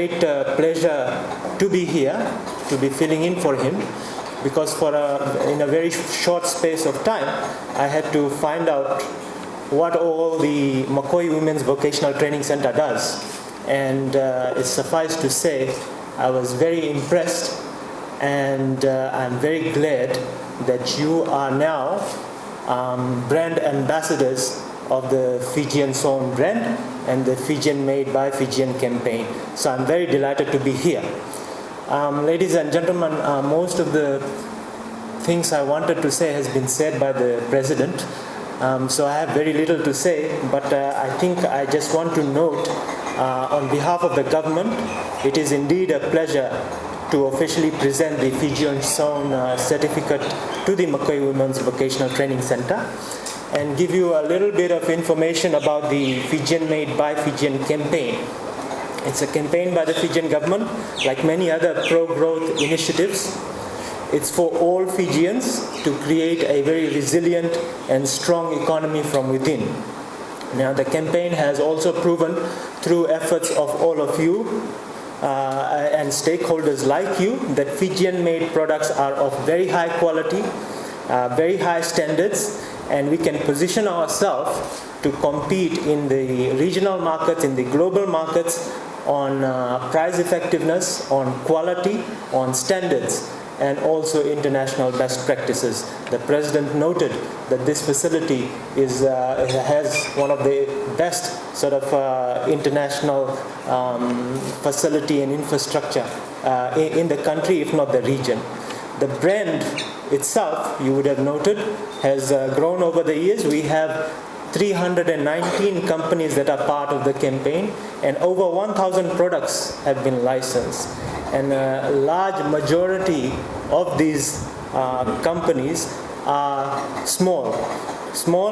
great pleasure to be here, to be filling in for him, because in a very short space of time, I had to find out what all the Makoi Women's Vocational Training Center does. And it suffice to say, I was very impressed, and I'm very glad that you are now brand ambassadors of the Fijian Sewn brand and the Fijian Made by Fijian campaign. So I'm very delighted to be here. Ladies and gentlemen, most of the things I wanted to say has been said by the President. So I have very little to say, but I think I just want to note on behalf of the government, it is indeed a pleasure to officially present the Fijian Sewn certificate to the Makoi Women's Vocational Training Center and give you a little bit of information about the Fijian Made by Fijian campaign. It's a campaign by the Fijian government, like many other pro-growth initiatives. It's for all Fijians to create a very resilient and strong economy from within. Now, the campaign has also proven through efforts of all of you and stakeholders like you that Fijian-made products are of very high quality, very high standards, and we can position ourselves to compete in the regional markets, in the global markets, on price effectiveness, on quality, on standards, and also international best practices. The President noted that this facility has one of the best sort of international facility and infrastructure in the country, if not the region. The brand itself, you would have noted, has grown over the years. We have 319 companies that are part of the campaign, and over 1,000 products have been licensed. And a large majority of these companies are small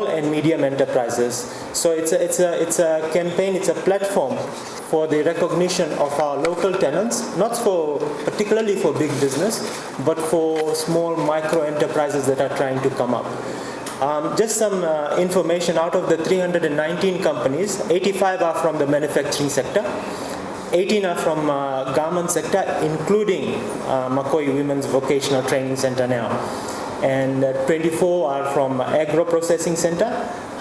and medium enterprises. So it's a campaign, it's a platform for the recognition of our local tenants, not particularly for big business, but for small micro enterprises that are trying to come up. Just some information: out of the 319 companies, 85 are from the manufacturing sector, 18 are from garment sector, including Makoi Women's Vocational Training Center now, and 24 are from agro-processing center,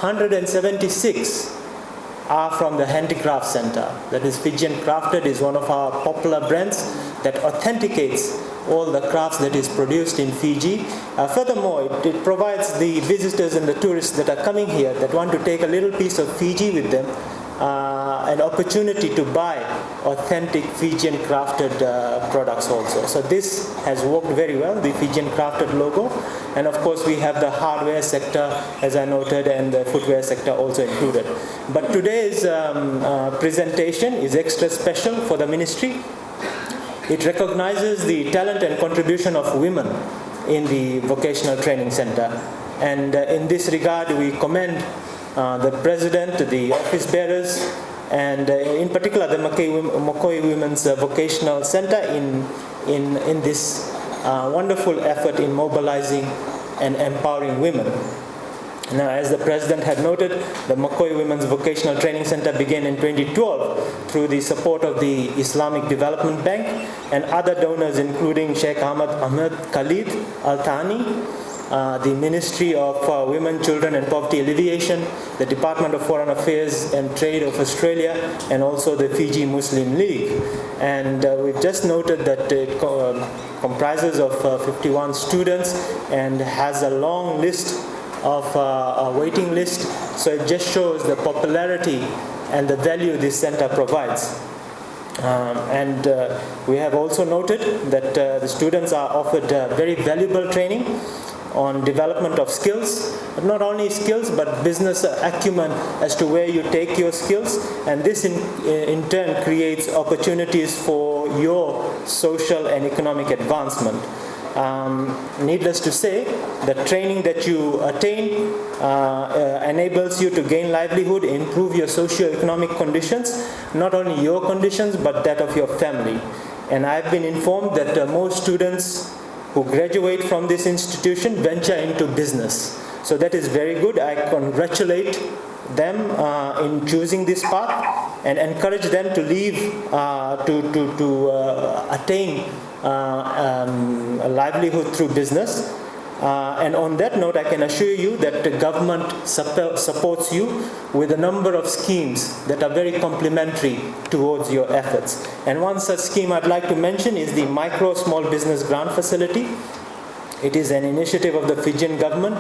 176 are from the handicraft center. That is, Fijian Crafted is one of our popular brands that authenticates all the crafts that is produced in Fiji. Furthermore, it provides the visitors and the tourists that are coming here that want to take a little piece of Fiji with them an opportunity to buy authentic Fijian crafted products also. So this has worked very well, the Fijian crafted logo. And of course we have the hardware sector, as I noted, and the footwear sector also included. But today's presentation is extra special for the ministry. It recognizes the talent and contribution of women in the Vocational Training Center. And in this regard, we commend the President, the office bearers, and in particular the Makoi Women's Vocational Center in this wonderful effort in mobilizing and empowering women. Now, as the President had noted, the Makoi Women's Vocational Training Center began in 2012 through the support of the Islamic Development Bank and other donors, including Sheikh Ahmad Khalid Al Thani, the Ministry of Women, Children and Poverty Alleviation, the Department of Foreign Affairs and Trade of Australia, and also the Fiji Muslim League. And we've just noted that it comprises of 51 students and has a long list of a waiting list. So it just shows the popularity and the value this center provides. And we have also noted that the students are offered very valuable training on development of skills, but not only skills but business acumen as to where you take your skills, and this in turn creates opportunities for your social and economic advancement. Needless to say, the training that you attain enables you to gain livelihood, improve your socio-economic conditions, not only your conditions but that of your family. And I've been informed that most students who graduate from this institution venture into business. So that is very good. I congratulate them in choosing this path. and encourage them to leave to attain a livelihood through business. And on that note, I can assure you that the government supports you with a number of schemes that are very complementary towards your efforts. And one such scheme I'd like to mention is the Micro Small Business Grant Facility. It is an initiative of the Fijian government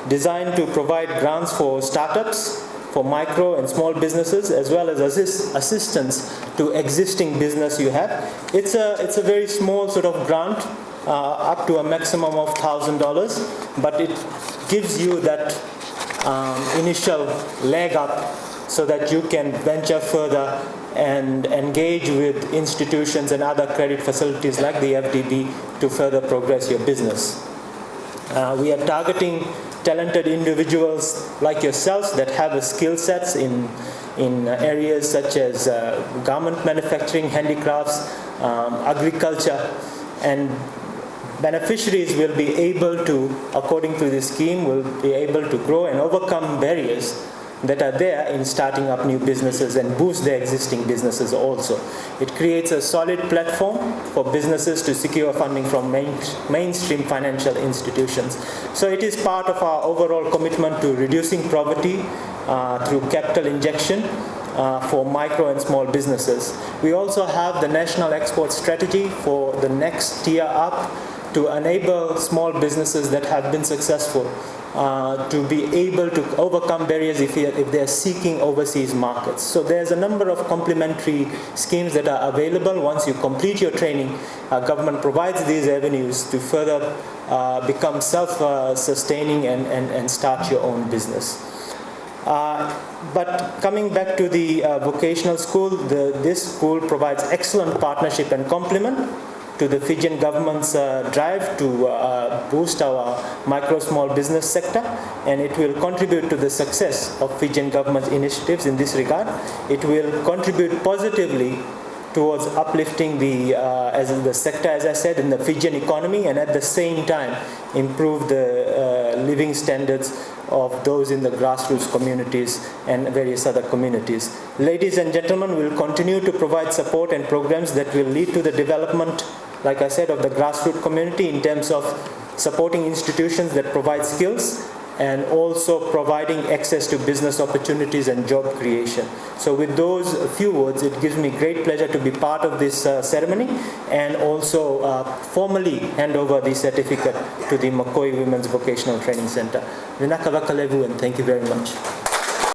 designed to provide grants for startups, for micro and small businesses, as well as assistance to existing business you have. It's a very small sort of grant, up to a maximum of $1,000, but it gives you that initial leg up so that you can venture further and engage with institutions and other credit facilities like the FDB to further progress your business. We are targeting talented individuals like yourselves that have skill sets in areas such as garment manufacturing, handicrafts, agriculture, and beneficiaries will be able to, according to this scheme, will be able to grow and overcome barriers that are there in starting up new businesses and boost their existing businesses also. It creates a solid platform for businesses to secure funding from mainstream financial institutions. So it is part of our overall commitment to reducing poverty through capital injection for micro and small businesses. We also have the National Export Strategy for the next tier up to enable small businesses that have been successful to be able to overcome barriers if they are seeking overseas markets. So there's a number of complementary schemes that are available. Once you complete your training, government provides these avenues to further become self-sustaining and start your own business. But coming back to the vocational school, this school provides excellent partnership and complement to the Fijian government's drive to boost our micro small business sector, and it will contribute to the success of Fijian government's initiatives in this regard. It will contribute positively towards uplifting the sector, as I said, in the Fijian economy, and at the same time improve the living standards of those in the grassroots communities and various other communities. Ladies and gentlemen, we will continue to provide support and programs that will lead to the development, like I said, of the grassroots community in terms of supporting institutions that provide skills and also providing access to business opportunities and job creation. So with those few words, it gives me great pleasure to be part of this ceremony and also formally hand over the certificate to the Makoi Women's Vocational Training Center. Vinaka Vakalevu, and thank you very much.